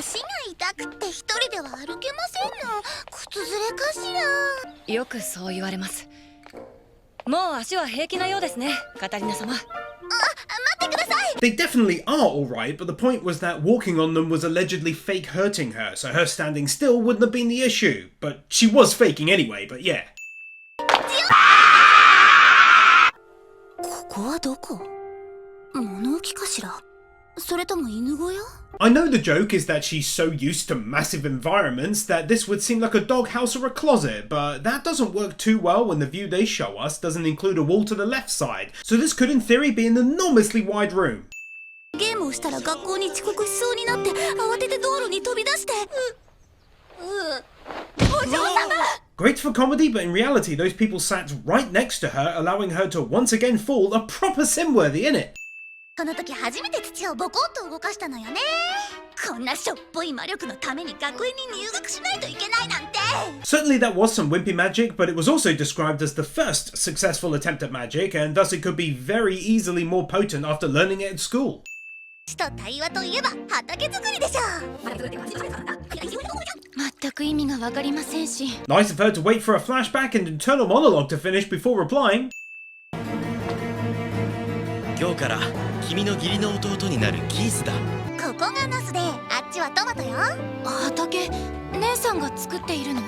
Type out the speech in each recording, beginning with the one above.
足が痛くて一人では歩けませんの。靴ずれかしら。よくそう言われます。もう足は平気なようですね、カタリナ様。待ってください。 They definitely are alright, but the point was that walking on them was allegedly fake hurting her, so her standing still wouldn't have been the issue. But she was faking anyway, but yeah. ここはどこ？物置かしら？それとも犬小屋？ I know the joke is that she's so used to massive environments that this would seem like a doghouse or a closet, but that doesn't work too well when the view they show us doesn't include a wall to the left side, so this could in theory be an enormously wide room. ゲームをしたら学校に遅刻しそうになって慌てて道路に飛び出して。お嬢様！ Great for comedy, but in reality those people sat right next to her, allowing her to once again fall a proper sim-worthy, innit? その時初めて土をボコッと動かしたのよね。こんなしょっぽい魔力のために学園に入学しないといけないなんて。 Certainly that was some wimpy magic, but it was also described as the first successful attempt at magic, and thus it could be very easily more potent after learning it at school. 死と対話といえば畑作りでしょ。全く意味がわかりませんし。 Nice of her to wait for a flashback and internal monologue to finish before replying. 今日から君の義理の弟になるキースだ。ここがナスで、あっちはトマトよ。畑、姉さんが作っているの？え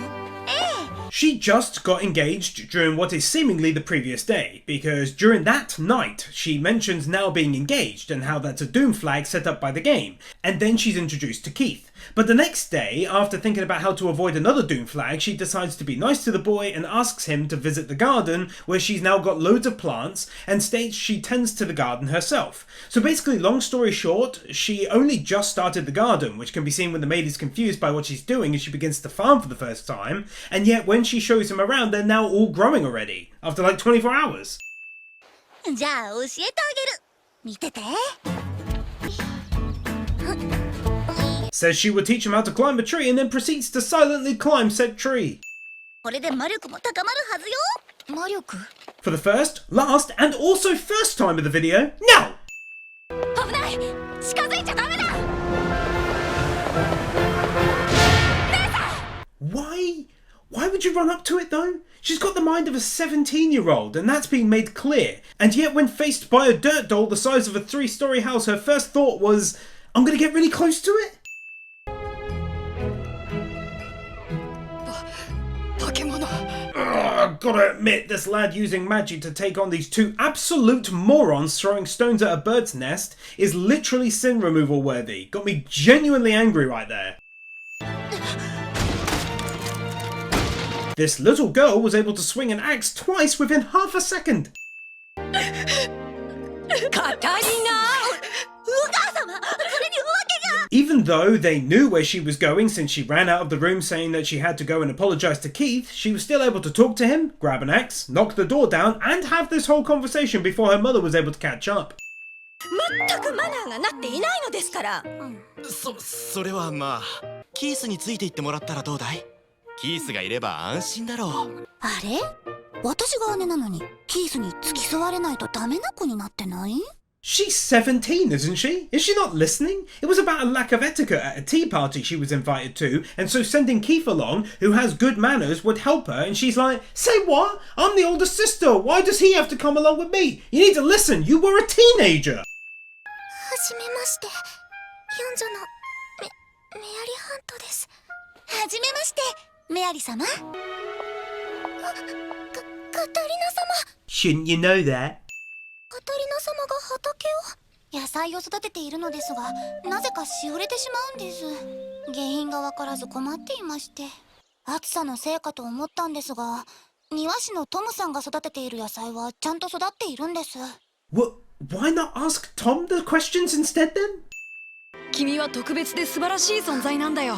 え。 She just got engaged during what is seemingly the previous day, because during that night she mentions now being engaged and how that's a doom flag set up by the game, and then she's introduced to Keith. But the next day, after thinking about how to avoid another doom flag, she decides to be nice to the boy and asks him to visit the garden where she's now got loads of plants, and states she tends to the garden herself. So basically, long story short, she only just started the garden, which can be seen when the maid is confused by what she's doing as she begins to farm for the first time, and yet when she shows him around, they're now all growing already, after like 24 hours. じゃあ教えてあげる。見てて。 Says she would teach him how to climb a tree and then proceeds to silently climb said tree. これで魔力も高まるはずよ。魔力？ For the first, last, and also first time of the video, now! 危ない！近づいちゃダメだ！ Why would you run up to it though? She's got the mind of a 17-year-old, and that's been made clear. And yet when faced by a dirt doll the size of a 3-story house, her first thought was, I'm gonna get really close to it? Gotta admit, this lad using magic to take on these two absolute morons throwing stones at a bird's nest is literally sin removal worthy. Got me genuinely angry right there. This little girl was able to swing an axe twice within half a second. Even though they knew where she was going since she ran out of the room saying that she had to go and apologise to Keith, she was still able to talk to him, grab an axe, knock the door down, and have this whole conversation before her mother was able to catch up. 全くマナーがなっていないのですから。それはまあ、キースについていってもらったらどうだい？キースがいれば安心だろう。あれ？私が姉なのにキースに付き添われないとダメな子になってない？ She's 17, isn't she? Is she not listening? It was about a lack of etiquette at a tea party she was invited to, and so sending Keith along, who has good manners, would help her, and she's like, say what? I'm the older sister, why does he have to come along with me? You need to listen, you were a teenager! はじめまして、四女のメアリハントです。はじめまして、メアリ様。カタリナ様。 Shouldn't you know that? カタリナ様が畑を野菜を育てているのですが、なぜかしおれてしまうんです。原因がわからず困っていまして、暑さのせいかと思ったんですが、庭師のトムさんが育てている野菜はちゃんと育っているんです。 Why not ask Tom the questions instead then? 君は特別で素晴らしい存在なんだよ。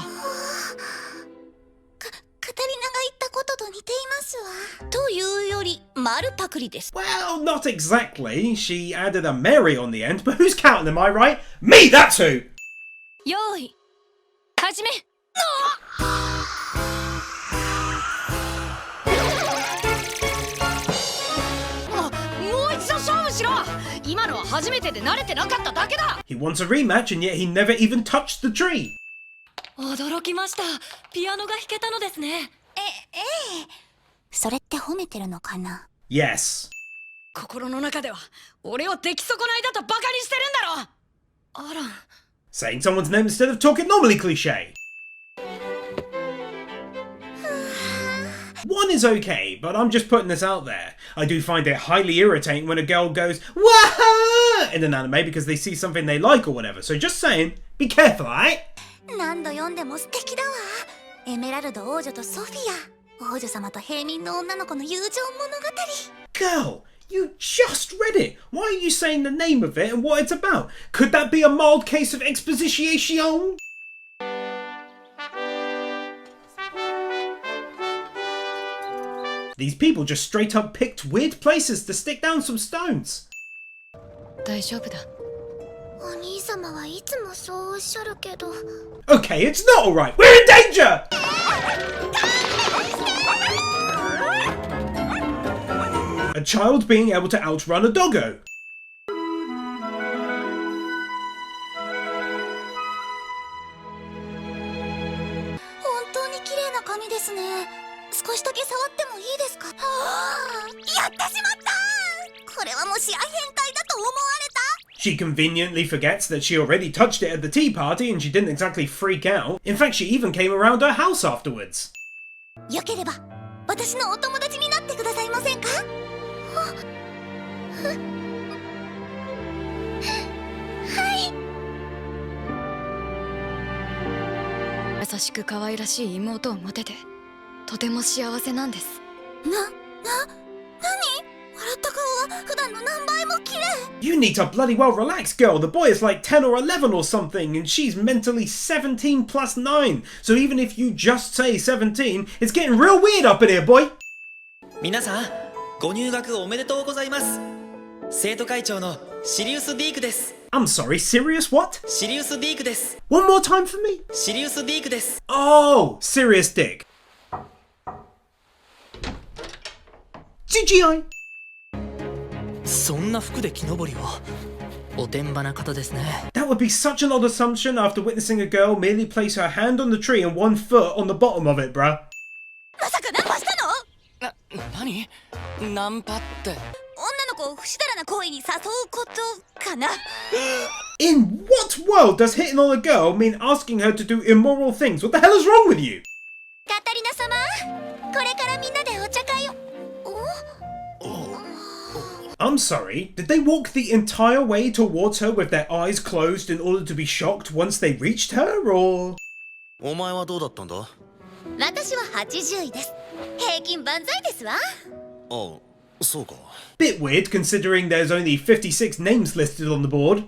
カタリナが言ったことと似ていますわ。というより、丸パクリです。 Well, not exactly. She added a Mary on the end, but who's counting, am I right? Me, that's who! よーい、始め。もう一度勝負しろ。今のは初めてで慣れてなかっただけだ。 He wants a rematch and yet he never even touched the tree. 驚きました。ピアノが弾けたのですね。それって褒めてるのかな？ Yes. 心の中では俺を出来損ないだとバカにしてるんだろ。アラン。 Saying someone's name instead of talking normally cliche. One is okay, but I'm just putting this out there. I do find it highly irritating when a girl goes "Wah!" in an anime because they see something they like or whatever. So just saying, be careful, alright? 何度読んでも素敵だわ。エメラルド王女とソフィア、王女様と平民の女の子の友情物語。 Girl, you just read it. Why are you saying the name of it and what it's about? Could that be a mild case of exposition? These people just straight up picked weird places to stick down some stones. 大丈夫だ。お兄様はいつもそうおっしゃるけど。 Okay, it's not alright. We're in danger! A child being able to outrun a doggo. 本当に綺麗な髪ですね。少しだけ触ってもいいですか？はあ、やってしまった。これはもしや変態だと思われた？ She conveniently forgets that she already touched it at the tea party and she didn't exactly freak out. In fact, she even came around her house afterwards. よければ私のお友達になってくださいませんか？はい。優しく可愛らしい妹を持ててとても幸せなんです。何？笑った顔が普段の何倍も綺麗。 You need to bloody well relax, girl. The boy is like 10 or 11 or something, and she's mentally 17 plus 9. So even if you just say 17, it's getting real weird up in here, boy. 皆さん、ご入学おめでとうございます。生徒会長のシリウス・ディークです。 I'm sorry, serious what? シリウス・ディークです。 One more time for me? シリウス・ディークです。 Oh, serious dick. CGI. そんな服で木登りを。おてんばな方ですね。 That would be such an odd assumption after witnessing a girl merely place her hand on the tree and 1 foot on the bottom of it, bruh. まさかナンパしたの？何？ナンパって。女の子を不死だらな行為に誘うことかな。 In what world does hitting on a girl mean asking her to do immoral things? What the hell is wrong with you? カタリナ様、これからみんなでお茶会を。I'm sorry, did they walk the entire way towards her with their eyes closed in order to be shocked once they reached her, or...? お前はどうだったんだ？あ私は80位です。平均万歳ですわ。あ、そうか。 Bit weird considering there's only 56 names listed on the board.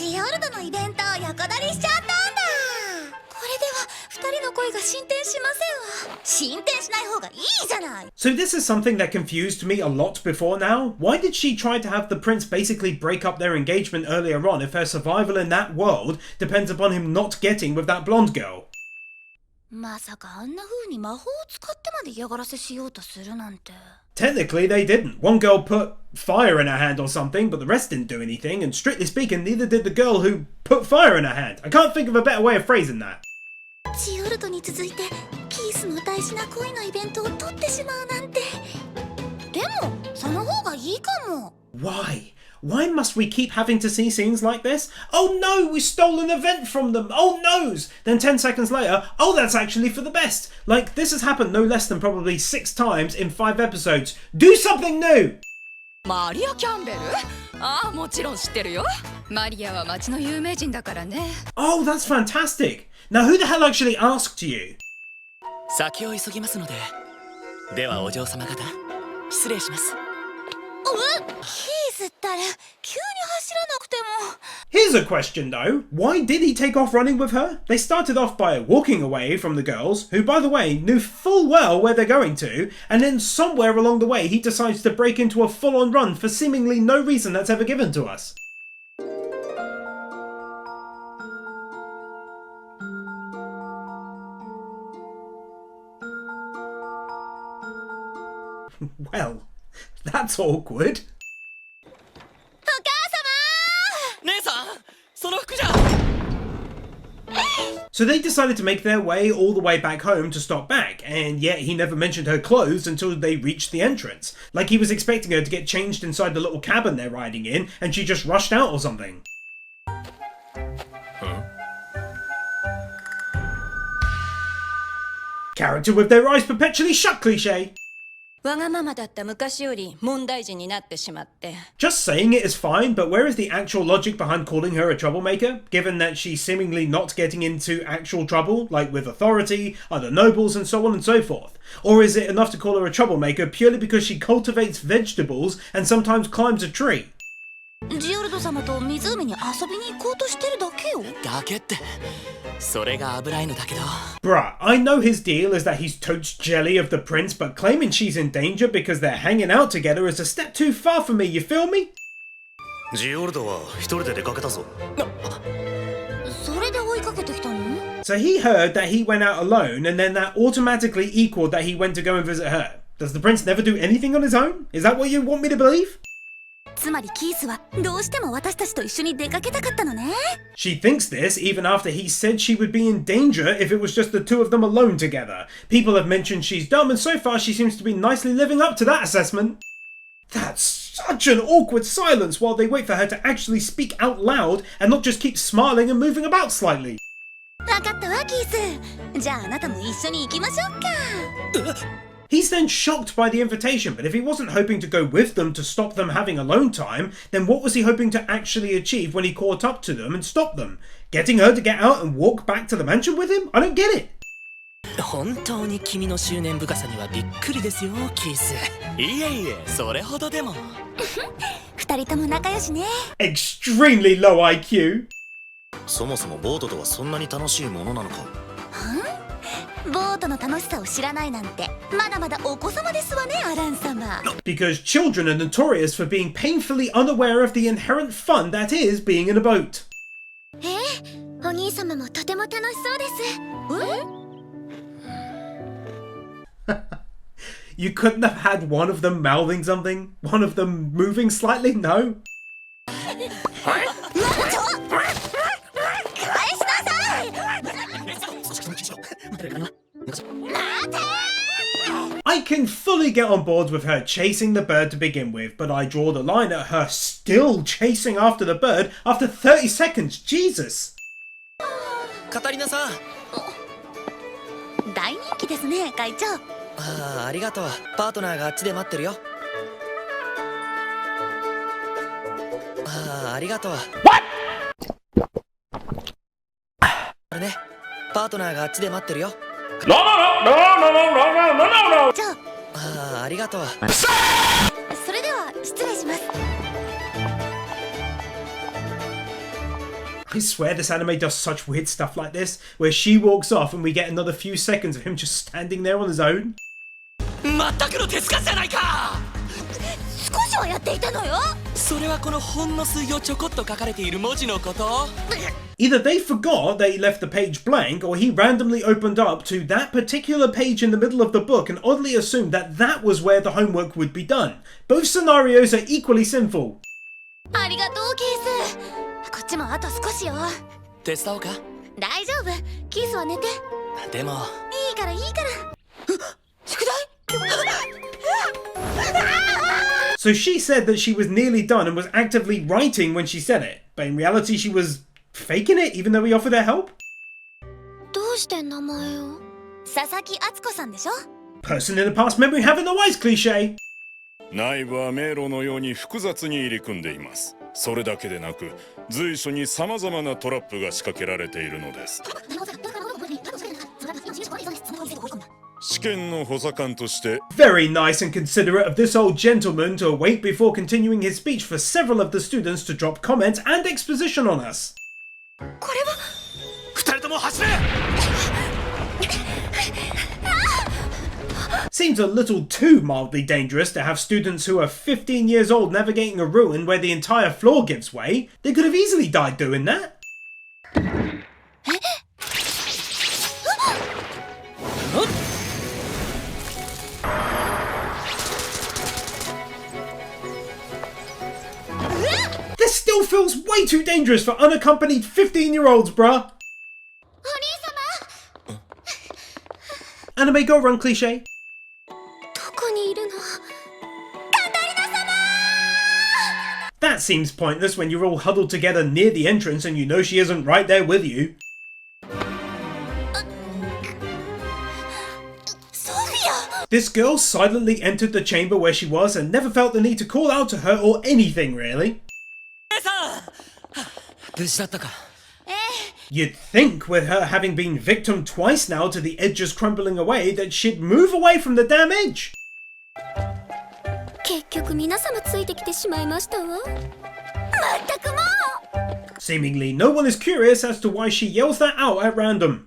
ディオルドのイベントを横取りしちゃったんだ。これでは2人の恋が進展しませんわ。進展しない方がいいじゃない。 So this is something that confused me a lot before now. Why did she try to have the prince basically break up their engagement earlier on if her survival in that world depends upon him not getting with that blonde girl? まさかあんな風に魔法を使ってまで嫌がらせしようとするなんて。 Technically they didn't. One girl put fire in her hand or something, but the rest didn't do anything, and strictly speaking, neither did the girl who put fire in her hand. I can't think of a better way of phrasing that. ジオルドに続いてキースの大事な恋のイベントを取ってしまうなんて。でもその方がいいかも。 Why? Why must we keep having to see scenes like this? Oh no, we stole an event from them! Oh noes! Then 10 seconds later, oh that's actually for the best! Like, this has happened no less than probably 6 times in 5 episodes. Do something new! マリア・キャンベル？ああ、もちろん知ってるよ。マリアは町の有名人だからね。 Oh, that's fantastic! Now who the hell actually asked you? 先を急ぎますので。ではお嬢様方、失礼します。キースったら急に走らなくても。 Here's a question though. Why did he take off running with her? They started off by walking away from the girls, who by the way knew full well where they're going to, and then somewhere along the way he decides to break into a full-on run for seemingly no reason that's ever given to us. Well, that's awkward. お母様姉さん、その服じゃ。So they decided to make their way all the way back home to stop back, and yet he never mentioned her clothes until they reached the entrance. Like he was expecting her to get changed inside the little cabin they're riding in, and she just rushed out or something. Character with their eyes perpetually shut cliche. わがままだった昔より問題児になってしまって。 Just saying it is fine, but where is the actual logic behind calling her a troublemaker, given that she's seemingly not getting into actual trouble, like with authority, other nobles, and so on and so forth? Or is it enough to call her a troublemaker purely because she cultivates vegetables and sometimes climbs a tree? ジオルド様と湖に遊びに行こうとしてるだけよ。だけってそれが危ないのだけど Bruh, I know his deal is that he's totes jelly of the prince, but claiming she's in danger because they're hanging out together is a step too far for me, you feel me? ジオルドは一人で出かけたぞ。それで追いかけてきたの？ So he heard that he went out alone, and then that automatically equaled that he went to go and visit her. Does the prince never do anything on his own? Is that what you want me to believe? つまりキースはどうしても私たちと一緒に出かけたかったのね。 She thinks this even after he said she would be in danger if it was just the two of them alone together. People have mentioned she's dumb, and so far she seems to be nicely living up to that assessment. That's such an awkward silence while they wait for her to actually speak out loud and not just keep smiling and moving about slightly. わかったわキース。じゃああなたも一緒に行きましょうか。 He's then shocked by the invitation, but if he wasn't hoping to go with them to stop them having alone time, then what was he hoping to actually achieve when he caught up to them and stopped them? Getting her to get out and walk back to the mansion with him? I don't get it. 本当に君の執念深さにはびっくりですよキースいえいえそれほどでも二人とも仲良しね。 Extremely low IQ. そもそもボートとはそんなに楽しいものなのか。ボートの楽しさを知らないなんてまだまだお子様ですわねアラン様。 Because children are notorious for being painfully unaware of the inherent fun that is being in a boat. お兄様もとても楽しそうです。You couldn't have had one of them mouthing something? One of them moving slightly? No? I can fully get on board with her chasing the bird to begin with, but I draw the line at her still chasing after the bird after 30 seconds. Jesus! カタリナさん大人気ですね会長。ありがとうパートナーがあっちで待ってるよありがとう あれねパートナーがあっちで待ってるよ No, no! じゃありがとうあそれでは失礼します。 I swear this anime does such weird stuff like this, where she walks off and we get another few seconds of him just standing there on his own. まったくの手つかずじゃないか少しはやっていたのよ。それはこのほんの数行ちょこっと書かれている文字のこと Either they forgot they left the page blank, or he randomly opened up to that particular page in the middle of the book and oddly assumed that that was where the homework would be done. Both scenarios are equally sinful. ありがとうキース。こっちもあと少しよ。手伝おうか大丈夫。キースは寝て。でもいいからいいから。宿題So she said that she was nearly done and was actively writing when she said it, but in reality she was faking it even though we offered her help? どうして名前を？佐々木敦子さんでしょ？ Person in the past memory having the wise cliche. 内部は迷路のように複雑に入り組んでいます。それだけでなく随所に様々なトラップが仕掛けられているのです。試験の補佐官として Very nice and considerate of this old gentleman to wait before continuing his speech for several of the students to drop comments and exposition on us. これは二人とも走れ Seems a little too mildly dangerous to have students who are 15 years old navigating a ruin where the entire floor gives way. They could have easily died doing that. This still feels way too dangerous for unaccompanied 15-year-olds, bruh. Anime girl run cliche. どこにいるの？ That seems pointless when you're all huddled together near the entrance and you know she isn't right there with you. Sophia! This girl silently entered the chamber where she was and never felt the need to call out to her or anything really. 無事だったか。 You'd think with her having been victim twice now to the edges crumbling away that she'd move away from the damn edge. 結局皆様ついてきてしまいましたわ。まったくもう！ Seemingly no one is curious as to why she yells that out at random.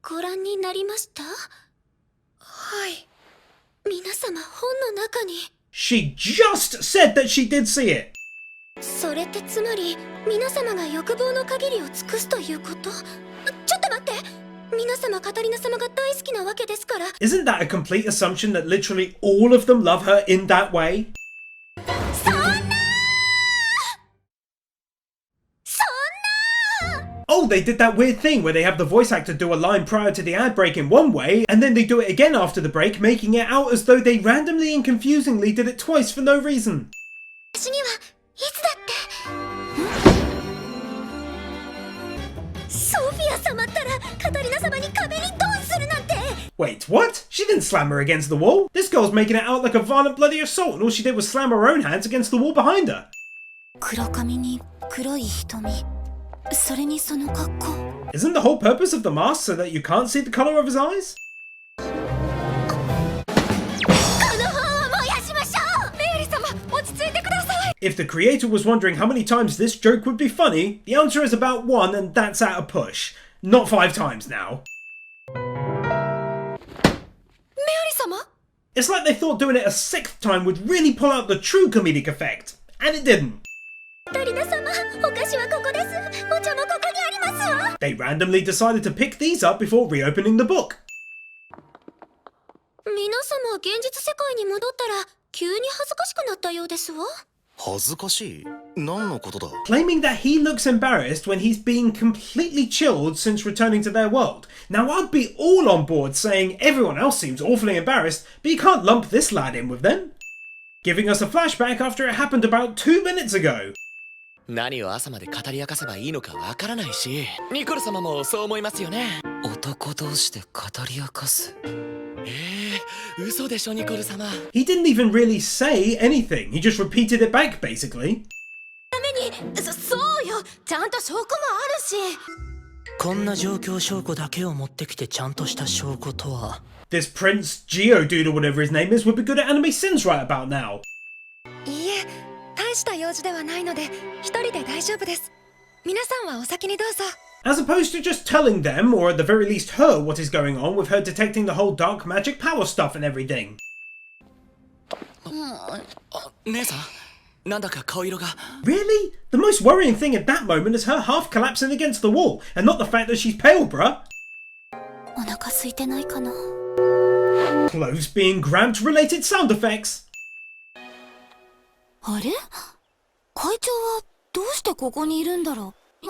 ご覧になりました？はい。皆様本の中に。 She just said that she did see it. それってつまり皆様が欲望の限りを尽くすということ？ちょっと待って。皆様カタリナ様が大好きなわけですから。 Isn't that a complete assumption that literally all of them love her in that way? そんな！ Oh, they did that weird thing where they have the voice actor do a line prior to the ad break in one way, and then they do it again after the break, making it out as though they randomly and confusingly did it twice for no reason. 私にはいつだって。ソフィア様ったらカタリナ様に壁にドンするなんて。 Wait, what? She didn't slam her against the wall. This girl's making it out like a violent bloody assault and all she did was slam her own hands against the wall behind her. 黒髪に黒い瞳。それにその格好。 Isn't the whole purpose of the mask so that you can't see the color of his eyes? この本を燃やしましょう。メアリ様、落ち着いてください。 If the creator was wondering how many times this joke would be funny, the answer is about 1 and that's at a push. Not 5 times now. メアリ様？ It's like they thought doing it a 6th time would really pull out the true comedic effect. And it didn't. カタリナ様、お菓子はここです。お茶もここにありますわ。 They randomly decided to pick these up before reopening the book. 皆様、現実世界に戻ったら急に恥ずかしくなったようですわ。恥ずかしい？何のことだ？ Claiming that he looks embarrassed when he's been completely chilled since returning to their world. Now I'd be all on board saying everyone else seems awfully embarrassed, but you can't lump this lad in with them. Giving us a flashback after it happened about 2 minutes ago. 何を朝まで語り明かせばいいのかわからないし、ニコル様もそう思いますよね。男同士で語り明かす。嘘でしょニコル様。 He didn't even really say anything, he just repeated it back basically. ために、そうよ。ちゃんと証拠もあるし。こんな状況証拠だけを持ってきてちゃんとした証拠とは。 This Prince Geodude or whatever his name is would be good at anime sins right about now. いいえ、大した用事ではないので一人で大丈夫です。皆さんはお先にどうぞ。 As opposed to just telling them, or at the very least her, what is going on with her detecting the whole dark magic power stuff and everything. 姉さん、なんだか顔色が。 Really? The most worrying thing at that moment is her half collapsing against the wall, and not the fact that she's pale, bruh. お腹空いてないかな。 Clothes being grabbed related sound effects. あれ？会長はどうしてここにいるんだろう。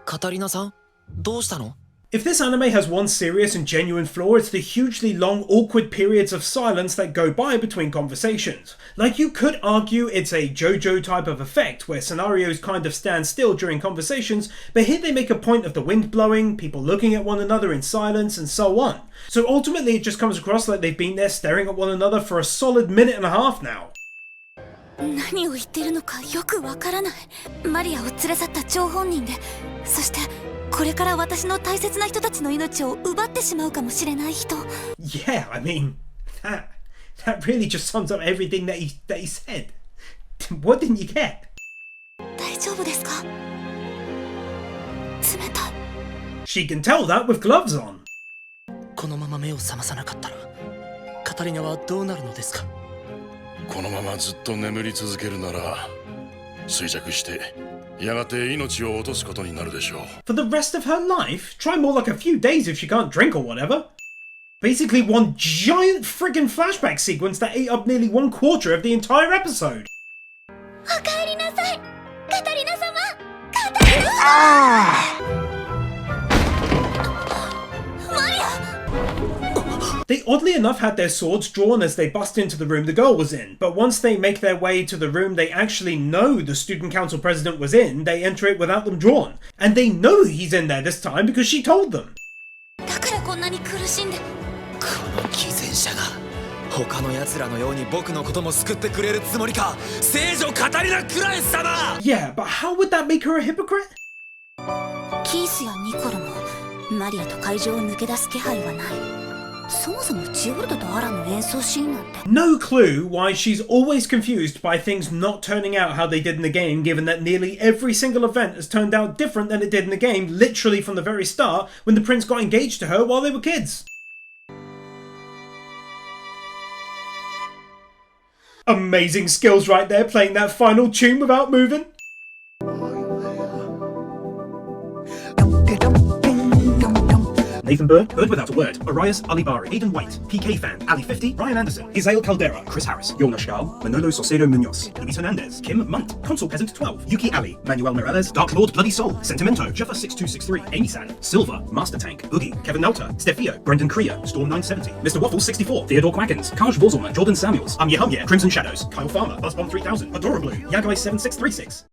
カタリナさん、どうしたの？ If this anime has one serious and genuine flaw, it's the hugely long, awkward periods of silence that go by between conversations. Like, you could argue it's a JoJo type of effect, where scenarios kind of stand still during conversations, but here they make a point of the wind blowing, people looking at one another in silence, and so on. So ultimately it just comes across like they've been there staring at one another for a solid minute and a half now. 何を言ってるのかよくわからない。マリアを連れ去った張本人で、そしてこれから私の大切な人たちの命を奪ってしまうかもしれない人。Yeah, I mean, that really just sums up everything that he said. What didn't you get? 大丈夫ですか？冷たい。 She can tell that with gloves on. このまま目を覚まさなかったら、カタリナはどうなるのですか？このままずっと眠り続けるなら衰弱してやがて命を落とすことになるでしょう。 For the rest of her life? Try more like a few days if she can't drink or whatever. Basically one giant friggin' flashback sequence that ate up nearly 1/4 of the entire episode. おかえりなさい。カ They oddly enough had their swords drawn as they bust into the room the girl was in, but once they make their way to the room they actually know the student council president was in, they enter it without them drawn. And they know he's in there this time because she told them. だからこんなに苦しんで。この偽善者が他の奴らのように僕のことも救ってくれるつもりか。聖女カタリナ・クラエス様。 Yeah, but how would that make her a hypocrite? キースやニコルもマリアと会場を抜け出す気配はない。そもそもジオルドとアランの演奏シーンなんて。 No clue why she's always confused by things not turning out how they did in the game, given that nearly every single event has turned out different than it did in the game, literally from the very start, when the prince got engaged to her while they were kids. Amazing skills right there, playing that final tune without moving. Nathan Bird, Bird Without a Word, Arias Alibari, Aidan White, PK Fan, Ali 50, Ryan Anderson, Isael Caldera, Chris Harris, Yona Shgal, Manolo Saucedo Munoz, Luis Hernandez, Kim Munt, Consul Peasant 12, Yuki Ali, Manuel Morales, Dark Lord Bloody Soul, Sentimento, Juffa 6263, Amy San, Silva, Master Tank, Boogie, Kevin Nauta, Stefio, Brendan Kriya, Storm 970, Mr. Waffle 64, Theodore Quackens, Kaj Vorzelman, Jordan Samuels, Amye Humye, Crimson Shadows, Kyle Farmer, Buzzbomb 3000, Adora Blue, Yagai 7636.